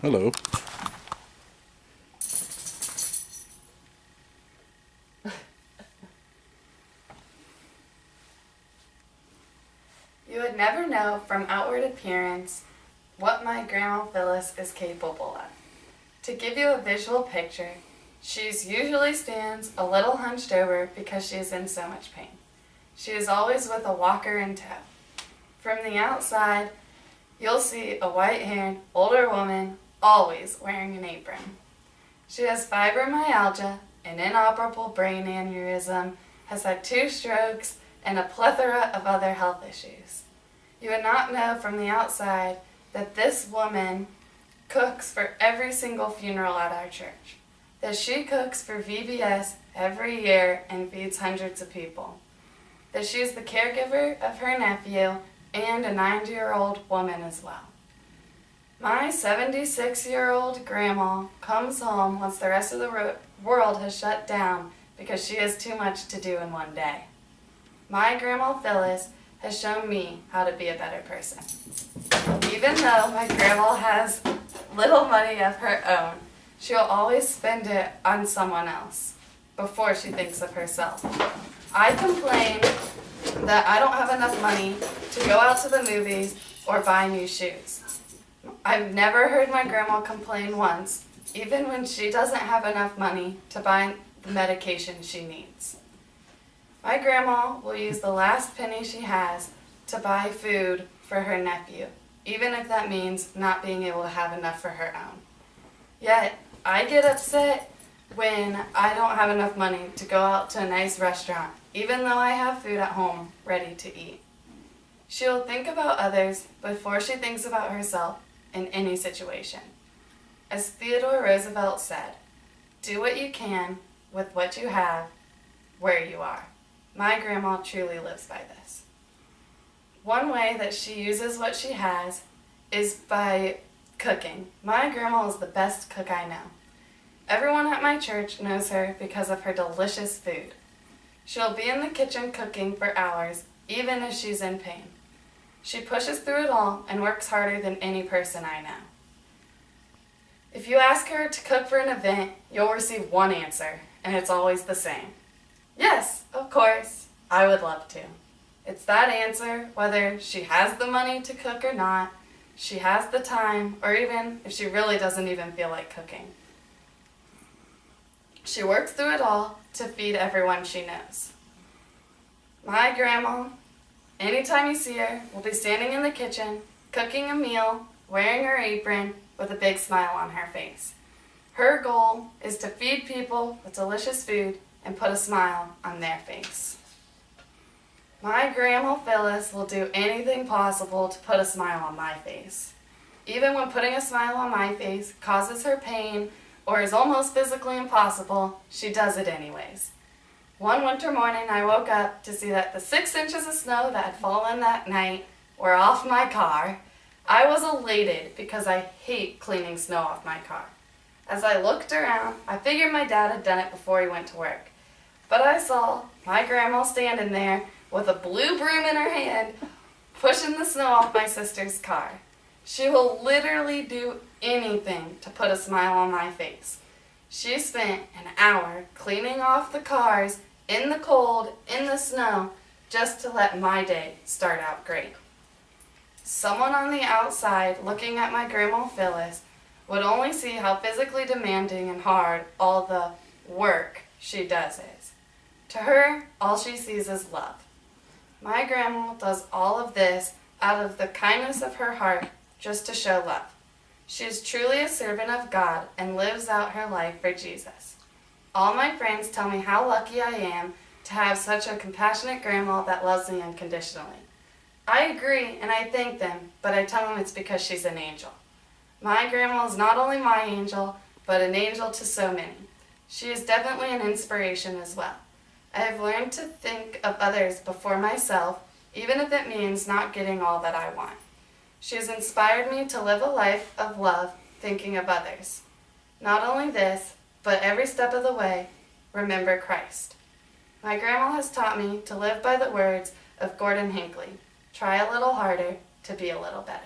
Hello. You would never know from outward appearance what my Grandma Phyllis is capable of. To give you a visual picture, she usually stands a little hunched over because she is in so much pain. She is always with a walker in tow. From the outside, you'll see a white-haired, older woman always wearing an apron. She has fibromyalgia, an inoperable brain aneurysm, has had 2 strokes, and a plethora of other health issues. You would not know from the outside that this woman cooks for every single funeral at our church, that she cooks for VBS every year and feeds hundreds of people, that she is the caregiver of her nephew and a 90-year-old woman as well. My 76-year-old grandma comes home once the rest of the world has shut down because she has too much to do in one day. My Grandma Phyllis has shown me how to be a better person. Even though my grandma has little money of her own, she'll always spend it on someone else before she thinks of herself. I complain that I don't have enough money to go out to the movies or buy new shoes. I've never heard my grandma complain once, even when she doesn't have enough money to buy the medication she needs. My grandma will use the last penny she has to buy food for her nephew, even if that means not being able to have enough for her own. Yet, I get upset when I don't have enough money to go out to a nice restaurant, even though I have food at home ready to eat. She'll think about others before she thinks about herself in any situation. As Theodore Roosevelt said, do what you can with what you have, where you are. My grandma truly lives by this. One way that she uses what she has is by cooking. My grandma is the best cook I know. Everyone at my church knows her because of her delicious food. She'll be in the kitchen cooking for hours, even if she's in pain. She pushes through it all and works harder than any person I know. If you ask her to cook for an event, you'll receive one answer, and it's always the same. Yes, of course, I would love to. It's that answer, whether she has the money to cook or not, she has the time, or even if she really doesn't even feel like cooking. She works through it all to feed everyone she knows. My grandma, anytime you see her, will be standing in the kitchen, cooking a meal, wearing her apron, with a big smile on her face. Her goal is to feed people with delicious food and put a smile on their face. My Grandma Phyllis will do anything possible to put a smile on my face. Even when putting a smile on my face causes her pain or is almost physically impossible, she does it anyways. One winter morning, I woke up to see that the 6 inches of snow that had fallen that night were off my car. I was elated because I hate cleaning snow off my car. As I looked around, I figured my dad had done it before he went to work. But I saw my grandma standing there with a blue broom in her hand, pushing the snow off my sister's car. She will literally do anything to put a smile on my face. She spent an hour cleaning off the cars in the cold, in the snow, just to let my day start out great. Someone on the outside looking at my Grandma Phyllis would only see how physically demanding and hard all the work she does is. To her, all she sees is love. My grandma does all of this out of the kindness of her heart just to show love. She is truly a servant of God and lives out her life for Jesus. All my friends tell me how lucky I am to have such a compassionate grandma that loves me unconditionally. I agree and I thank them, but I tell them it's because she's an angel. My grandma is not only my angel, but an angel to so many. She is definitely an inspiration as well. I have learned to think of others before myself, even if it means not getting all that I want. She has inspired me to live a life of love, thinking of others. Not only this, but every step of the way, remember Christ. My grandma has taught me to live by the words of Gordon Hinckley, try a little harder to be a little better.